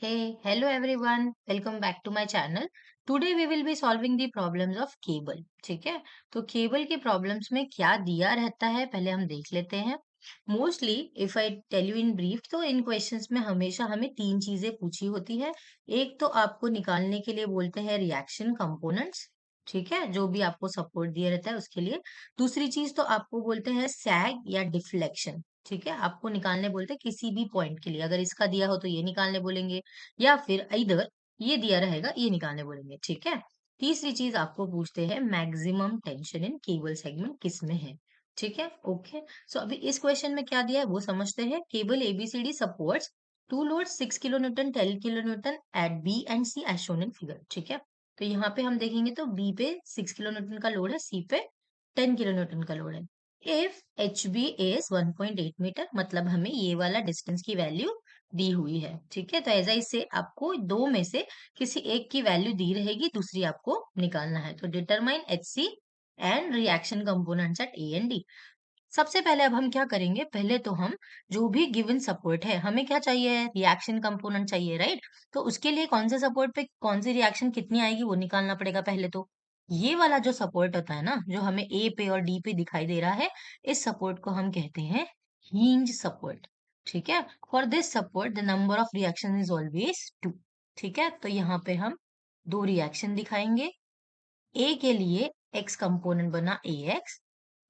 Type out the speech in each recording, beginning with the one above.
Hey, hello everyone. Welcome back to my channel. Today we will be solving the problems of cable. ठीक है? तो cable के problems में क्या दिया रहता है पहले हम देख लेते हैं. Mostly if I tell you in brief तो इन क्वेश्चंस में हमेशा हमें तीन चीजें पूछी होती है. एक तो आपको निकालने के लिए बोलते हैं रिएक्शन कंपोनेंट्स. ठीक है, जो भी आपको सपोर्ट दिया रहता है उसके लिए. दूसरी चीज तो आपको बोलते हैं सैग या डिफ्लेक्शन. ठीक है, आपको निकालने बोलते हैं किसी भी पॉइंट के लिए. अगर इसका दिया हो तो ये निकालने बोलेंगे, या फिर इधर ये दिया रहेगा ये निकालने बोलेंगे. ठीक है. तीसरी चीज आपको पूछते हैं maximum tension in cable segment किस में है. ठीक है. ओके. सो अभी इस क्वेश्चन में क्या दिया है वो समझते हैं. Cable ABCD supports two loads 6 kilo newton 10 kilo newton at B and C as shown in figure. ठीक है. तो यहाँ पे हम देखेंगे तो बी पे 6 किलो न्यूटन का लोड है, सी पे 10 किलो न्यूटन का लोड है. If H B is 1.8 metre, मतलब हमें ये वाला डिस्टेंस की वैल्यू दी हुई है. ठीक है. तो ऐसा इससे आपको दो में से किसी एक की वैल्यू दी रहेगी, दूसरी आपको निकालना है. तो determine H C and reaction components at A and D. सबसे पहले अब हम क्या करेंगे, पहले तो हम जो भी गिवन सपोर्ट है, हमें क्या चाहिए, रिएक्शन कंपोनेंट चाहिए, राइट. तो उसके लिए कौन से सपोर्ट पे कौन सी रिएक्शन कितनी आएगी वो निकालना पड़ेगा पहले. तो ये वाला जो सपोर्ट होता है ना, जो हमें ए पे और डी पे दिखाई दे रहा है, इस सपोर्ट को हम कहते हैं हिंज सपोर्ट. ठीक है. For this support the number of reaction is always 2. ठीक है. तो यहाँ पे हम दो रिएक्शन दिखाएंगे. ए के लिए एक्स कंपोनेंट बना A X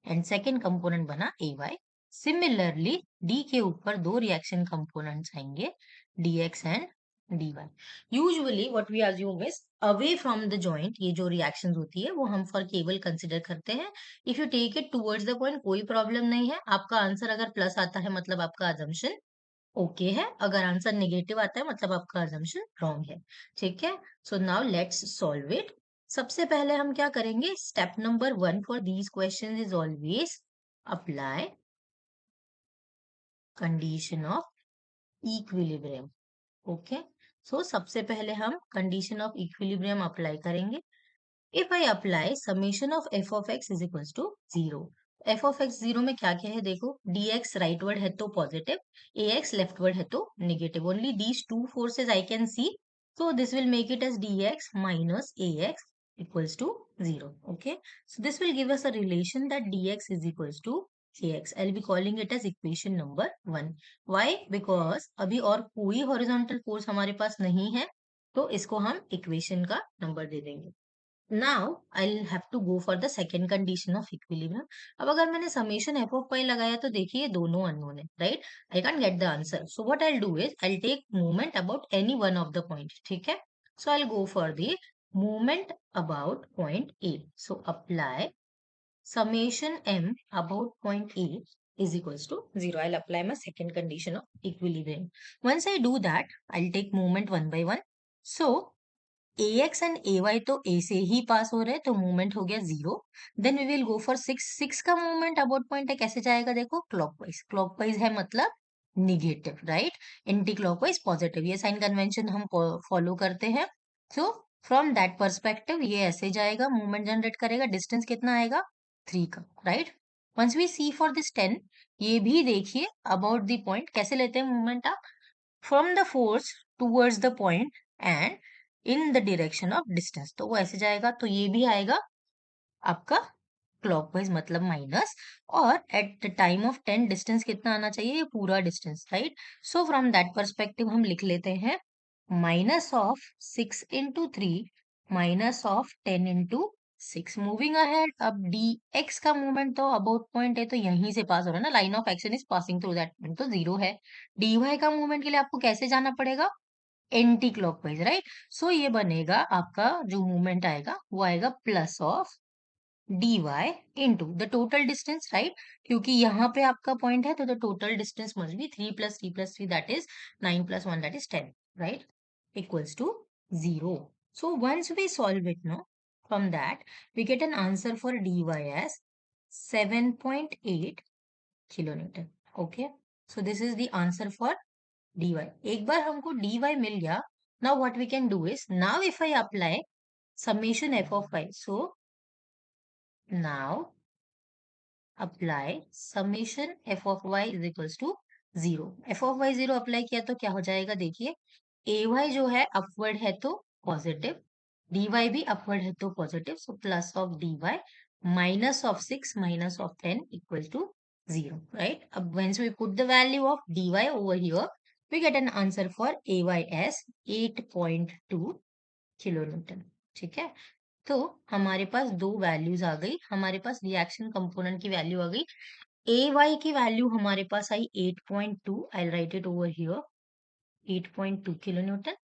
and second component बना ए वाई. सिमिलरली डी के ऊपर दो रिएक्शन कंपोनेंट्स आएंगे D X and D Y. Usually what we assume is away from the joint. ये जो रिएक्शंस होती है वो हम फॉर केबल कंसिडर करते हैं. If you take it towards the point कोई प्रॉब्लम नहीं है. आपका आंसर अगर प्लस आता है मतलब आपका अजम्पशन ओके है, अगर आंसर नेगेटिव आता है मतलब आपका अजम्पशन रॉन्ग है. ठीक है. So now let's solve it. सबसे पहले हम क्या करेंगे, step number 1 for these questions is always apply condition of equilibrium. Okay. So सबसे पहले हम कंडीशन ऑफ इक्विलिब्रियम अप्लाई करेंगे. If I apply summation of F of x is equals to zero. F of x zero में क्या क्या है देखो, D x right word है तो positive, A X leftward है तो negative. Only these two forces I can see. So this will make it as D X minus A X equals to 0. Okay. So this will give us a relation that dx is equals to kx. I'll be calling it as equation number 1. Why? Because अभी और कोई horizontal force हमारे पास नहीं है, तो इसको हम equation का नंबर दे देंगे. Now I'll have to go for the second condition of equilibrium. अब अगर मैंने summation f of y लगाया तो देखिए ये दोनों unknown है, right? I can't get the answer. So what I'll do is I'll take moment about any one of the points. ठीक है? So I'll go for the moment about point A. So apply summation m about point A is equals to 0. I'll apply my second condition of equilibrium. Once I do that, I'll take moment one by one. So A X and A Y तो A से ही पास हो रहे हैं, तो movement हो गया 0. Then we will go for six. Six का movement about point है, कैसे जाएगा देखो, क्लॉकवाइज. क्लॉकवाइज है मतलब negative, right. Anti clockwise positive. ये साइन कन्वेंशन हम फॉलो करते हैं. सो फ्रॉम दैट परस्पेक्टिव ये ऐसे जाएगा, मूवमेंट जनरेट करेगा. डिस्टेंस कितना आएगा, 3 का, right. Once we see for this 10, ये भी देखिए अबाउट द पॉइंट कैसे लेते हैं मूवमेंट आप, from the force towards the point and in the direction of distance. तो वो ऐसे जाएगा, तो ये भी आएगा आपका क्लॉकवाइज मतलब माइनस. और at the time of 10 distance कितना आना चाहिए, ये पूरा distance, right. So from that perspective हम लिख लेते हैं minus of 6 into 3 minus of 10 into 6. Moving ahead, अब डी एक्स का मूवमेंट तो अबाउट पॉइंट है तो यहीं से पास हो रहा है ना, line of action is passing through that point, तो 0 है. डी वाई का मूवमेंट के लिए आपको कैसे जाना पड़ेगा, एंटी क्लॉकवाइज, राइट. सो ये बनेगा आपका जो मूवमेंट आएगा वो आएगा plus of D Y into the total distance, right. क्योंकि यहाँ पे आपका पॉइंट है तो the total distance must be 3 + 3 + 3 that is 9 + 1 that is 10, right, equals to 0. So once we solve it no, from that we get an answer for D Y as 7.8 kilometre. Okay. So this is the answer for dy. एक बार हमको dy मिल गया. Now what we can do is, now if I apply summation f of y, so now apply summation f of y is equals to 0. f of y 0 apply किया तो क्या हो जाएगा देखिए, ए Y जो है अपवर्ड है तो पॉजिटिव, डी वाई भी अपवर्ड है तो positive, so plus of D Y minus of 6 minus of 10 equal to 0, right? अब once we put the value of dy over here, we get an answer for ay as 8.2 kilonewton. ठीक है, तो हमारे पास दो values आ गई, हमारे पास रिएक्शन कंपोनेंट की वैल्यू आ गई। ए वाई की वैल्यू हमारे पास आई 8.2, I write it over here 8.2 kilonewton.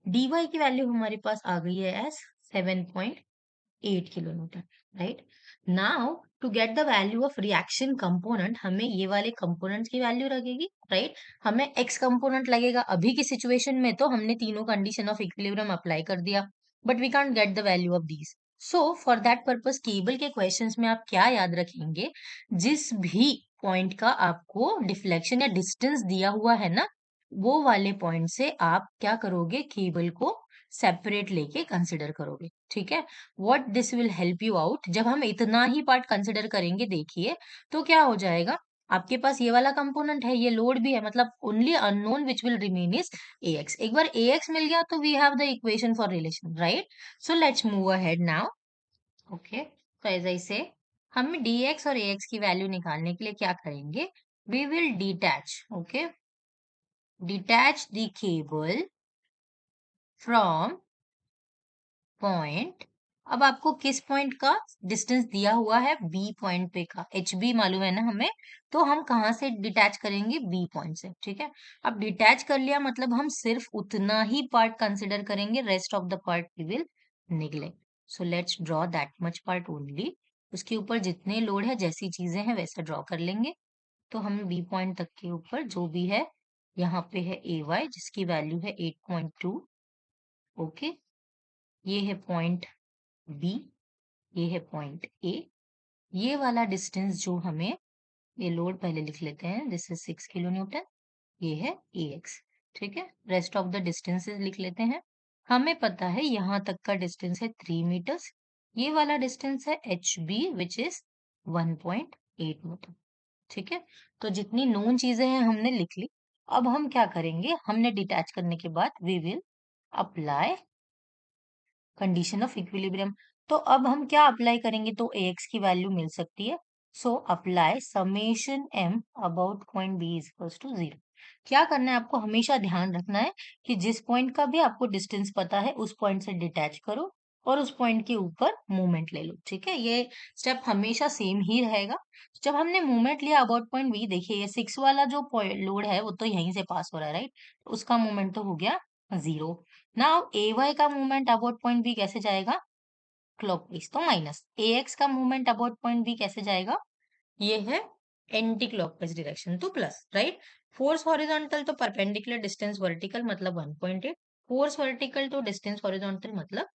D Y की वैल्यू हमारे पास आ गई है as 7.8 kilonewton, right? Now to get the value of reaction component हमें ये वाले कंपोनेंट्स की वैल्यू लगेगी, राइट? हमें एक्स कंपोनेंट लगेगा। अभी की सिचुएशन में तो हमने तीनों कंडीशन ऑफ इक्विलिब्रियम अप्लाई कर दिया, but we can't get the value of these. So for that purpose cable के क्वेश्चंस में आप क्या याद रखेंगे, जिस भी पॉइंट का आपको डिफ्लेक्शन या डिस्टेंस दिया हुआ है ना, वो वाले पॉइंट से आप क्या करोगे, केबल को सेपरेट लेके कंसिडर करोगे। ठीक है, what this will help you out, जब हम इतना ही पार्ट कंसिडर करेंगे देखिए, तो क्या हो जाएगा, आपके पास ये वाला कंपोनेंट है, ये लोड भी है, मतलब only unknown which will remain is ax। एक बार ax मिल गया तो we have the equation for relation, right? So let's move ahead now. Okay, तो एज आई से हम dx और ax की वैल्यू निकालने के लिए क्या करेंगे, we will detach, okay, detach the cable from point. अब आपको किस पॉइंट का डिस्टेंस दिया हुआ है, बी पॉइंट पे का, एच बी मालूम है ना हमें, तो हम कहाँ से डिटैच करेंगे, बी पॉइंट से। ठीक है, अब डिटैच कर लिया मतलब हम सिर्फ उतना ही पार्ट कंसिडर करेंगे, rest of the part we will neglect. So let's draw that much part only, उसके ऊपर जितने लोड है जैसी चीजें हैं वैसा ड्रॉ कर लेंगे। तो हम बी पॉइंट तक के ऊपर जो भी है, यहाँ पे है ए वाई जिसकी वैल्यू है 8.2, ओके, ये है पॉइंट बी, ये है पॉइंट ए, ये वाला डिस्टेंस जो हमें, ये लोड पहले लिख लेते हैं, दिस इज 6 किलो न्यूटन, ये है ए एक्स। ठीक है, रेस्ट ऑफ द डिस्टेंसेस लिख लेते हैं। हमें पता है यहाँ तक का डिस्टेंस है 3 मीटर्स, ये वाला डिस्टेंस है H B which is 1.8 metre. ठीक है, तो जितनी नोन चीजें हैं हमने लिख ली। अब हम क्या करेंगे, हमने डिटैच करने के बाद we will apply condition of equilibrium. तो अब हम क्या अप्लाई करेंगे, तो ax की वैल्यू मिल सकती है। So apply summation m about point b is equals to 0। क्या करना है आपको, हमेशा ध्यान रखना है कि जिस पॉइंट का भी आपको डिस्टेंस पता है उस पॉइंट से डिटैच करो और उस पॉइंट के ऊपर मूवमेंट ले लो। ठीक है, ये स्टेप हमेशा सेम ही रहेगा। जब हमने मूवमेंट लिया अबाउट पॉइंट बी, देखिए ये 6 वाला जो लोड है वो तो यहीं से पास हो रहा है, राइट? उसका मूवमेंट तो हो गया 0। नाउ ए वाई का मूवमेंट अबाउट पॉइंट बी कैसे जाएगा, क्लॉकवाइज, तो माइनस। ए एक्स का मूवमेंट अबाउट पॉइंट बी कैसे जाएगा, ये है एंटी क्लॉकवाइज डायरेक्शन, तो प्लस, राइट? फोर्स हॉरिजॉन्टल तो परपेंडिकुलर, डिस्टेंस वर्टिकल मतलब 1.8, फोर्स वर्टिकल तो डिस्टेंस हॉरिजॉन्टल मतलब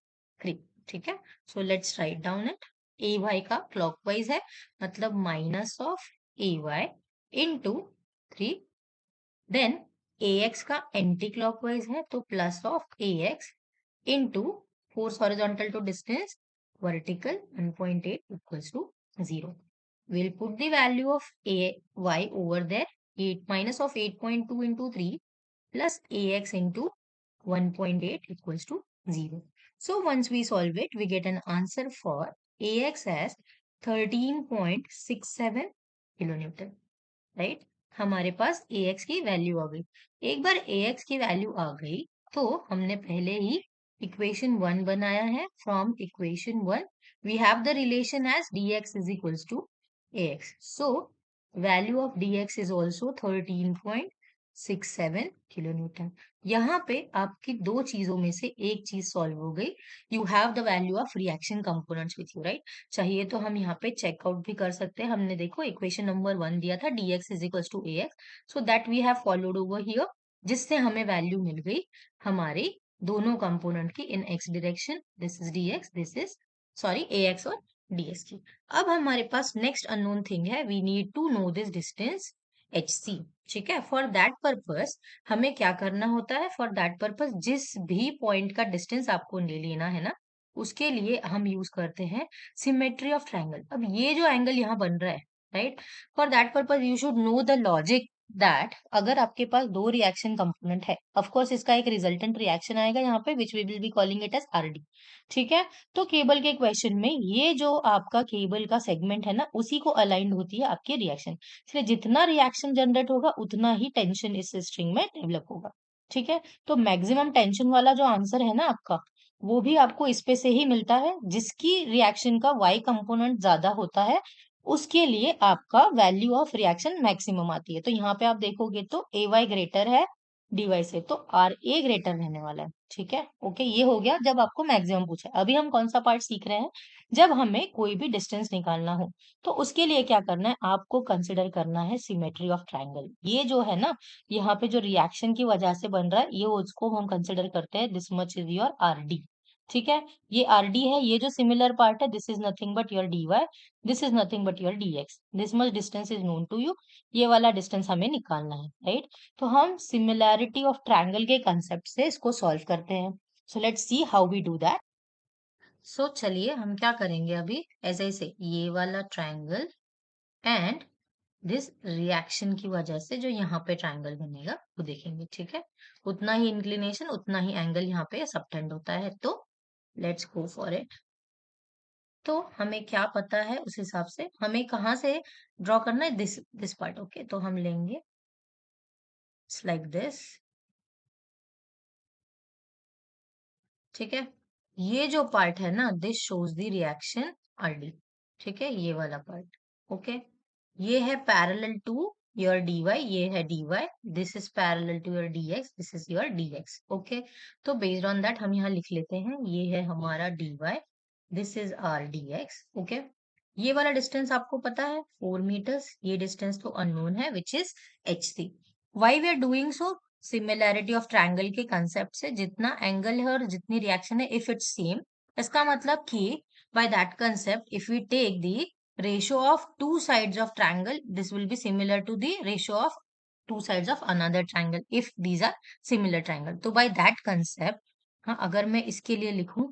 3। ठीक है, so let's write down it. A Y का क्लॉकवाइज है मतलब minus of A Y into 3, then ax का एंटी क्लॉकवाइज है तो plus of ax into force horizontal to distance vertical 1.8 equals to 0. We'll put the value of ay over there, 8 minus of 8.2 into 3 plus ax into 1.8 equals to 0. So once we solve it, we get an answer for ax as 13.67 kilonewton, right? हमारे पास ax की value आ गई। एक बार ax की value आ गई तो हमने पहले ही इक्वेशन 1 बनाया है। From equation 1 we have the relation as dx is equals to ax, so value of dx is also 13.67 kilo newton. यहाँ पे आपकी दो चीजों में से एक चीज सॉल्व हो गई, you have the value of reaction components with you, right? चाहिए तो हम यहाँ पे चेकआउट भी कर सकते हैं। हमने देखो इक्वेशन नंबर 1 दिया था dx is equals to ax, so that we have followed over here, जिससे हमें वैल्यू मिल गई हमारी दोनों कंपोनेंट की in x direction, this is dx, this is sorry ax और ds की। अब हमारे पास नेक्स्ट अननोन थिंग है, we need to know this distance hc। ठीक है, फॉर दैट पर्पस हमें क्या करना होता है, फॉर दैट पर्पस जिस भी पॉइंट का डिस्टेंस आपको ले लेना है ना, उसके लिए हम यूज करते हैं सिमेट्री ऑफ ट्रायंगल। अब ये जो एंगल यहाँ बन रहा है, right, for that purpose you should know the logic that अगर आपके पास दो रिएक्शन कंपोनेंट है, ऑफ कोर्स इसका एक रिजल्टेंट रिएक्शन आएगा यहाँ पे which we will be calling it as R D. ठीक है, तो केबल के क्वेश्चन में ये जो आपका केबल का सेगमेंट है ना, उसी को अलाइंड होती है आपकी रिएक्शन, इसलिए जितना रिएक्शन जनरेट होगा उतना ही टेंशन इस स्ट्रिंग में डेवलप होगा। ठीक है, तो मैक्सिमम टेंशन वाला जो आंसर है ना आपका, वो भी आपको इस पे से ही मिलता है, जिसकी रिएक्शन का वाई कंपोनेंट ज्यादा होता है उसके लिए आपका वैल्यू ऑफ रिएक्शन मैक्सिमम आती है। तो यहाँ पे आप देखोगे तो ए वाई ग्रेटर है डी वाई से, तो आर ए ग्रेटर रहने वाला है। ठीक है, ओके, ये हो गया जब आपको मैक्सिमम पूछा है। अभी हम कौन सा पार्ट सीख रहे हैं, जब हमें कोई भी डिस्टेंस निकालना हो तो उसके लिए क्या करना है, आपको कंसिडर करना है सिमेट्री ऑफ ट्राइंगल। ये जो है ना, यहाँ पे जो रिएक्शन की वजह से बन रहा है, ये उसको हम कंसिडर करते हैं this much is your R D. ठीक है, ये आर डी है, ये जो सिमिलर पार्ट है this is nothing but your D Y, this is nothing but your dx, this much distance is known to you, ये वाला डिस्टेंस हमें निकालना है, राइट। तो हम सिमिलैरिटी ऑफ ट्रायंगल के कंसेप्ट से इसको सॉल्व करते हैं। So let's see how we do that. So चलिए हम क्या करेंगे अभी, ऐसे ऐसे ये वाला ट्रायंगल एंड दिस रिएक्शन की वजह से जो यहाँ पे ट्रायंगल बनेगा वो देखेंगे। ठीक है, उतना ही इंक्लिनेशन उतना ही एंगल यहाँ पे सबटेंड होता है, तो लेट्स गो फॉर इट। तो हमें क्या पता है उस हिसाब से हमें कहाँ से ड्रॉ करना है, दिस दिस पार्ट। ओके, तो हम लेंगे लाइक दिस। ठीक है, ये जो पार्ट है ना, this shows the reaction RD. ठीक है, ये वाला पार्ट। ओके, ये है पैरेलल टू योर dy, ये है dy, this is parallel to your dx, this is your dx। Okay, तो बेस्ड ऑन दैट हम यहाँ लिख लेते हैं, ये है हमारा dy, this is our dx। Okay, ये वाला डिस्टेंस आपको पता है 4 मीटर्स, ये डिस्टेंस तो अननोन है which is hc। Why we are doing so, similarity of triangle के कंसेप्ट से जितना एंगल है और जितनी रिएक्शन है इफ इट्स सेम, इसका मतलब कि by that concept if we take the ratio of two sides of triangle, this will be similar to the ratio of two sides of another triangle if these are similar triangle। तो by that concept, हाँ, अगर मैं इसके लिए लिखूं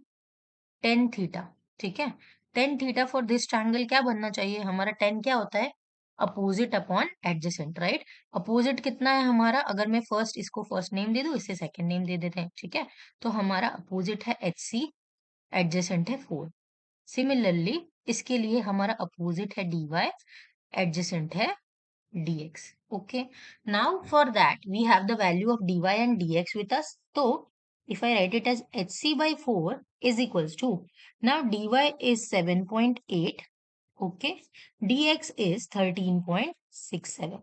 tan theta, ठीक है, tan theta for this triangle क्या बनना चाहिए हमारा, टेन क्या होता है, opposite upon adjacent, right. Opposite कितना है हमारा, अगर मैं फर्स्ट इसको फर्स्ट नेम दे दूं, इसे सेकंड नेम दे देते हैं। ठीक है, तो हमारा अपोजिट है एच सी, एडजेसेंट है 4। सिमिलरली इसके लिए हमारा अपोजिट है डी वाई, एडजेसेंट है dx। okay, now for that we have the value of dy and dx with us, so if I write it as hc by 4 is equals to, now dy is 7.8, okay, dx is 13.67।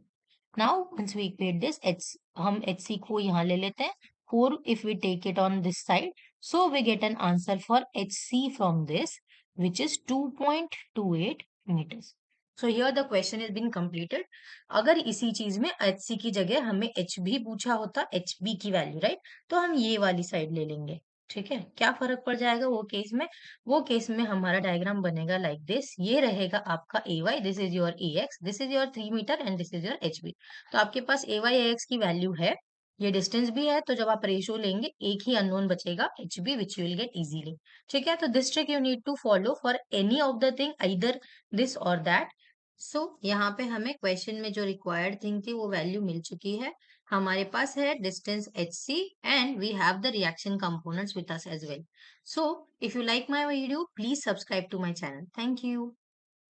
now once we equate this h, हम hc को यहाँ ले लेते हैं 4, if we take it on this side, so we get an answer for hc from this which is 2.28 meters। So here the question is been completed. अगर इसी चीज में एच सी की जगह हमें एच भी पूछा होता, एच बी की वैल्यू, राइट, तो हम ये वाली साइड ले लेंगे। ठीक है, क्या फर्क पड़ जाएगा वो केस में, वो केस में हमारा डायग्राम बनेगा लाइक दिस, ये रहेगा आपका A Y, this is your A X, this is your 3 metre and this is your H B. तो आपके पास ए वाई ए एक्स की वैल्यू है, ये डिस्टेंस भी है, तो जब आप रेशियो लेंगे एक ही अननोन बचेगा H B which you will get easily. ठीक है, तो this trick you need to follow for any of the thing, either this और दैट। सो यहाँ पे हमें क्वेश्चन में जो रिक्वायर्ड थिंग थी वो वैल्यू मिल चुकी है, हमारे पास है distance H C and we have the reaction components with us as well. So if you like my video please subscribe to my channel. Thank you.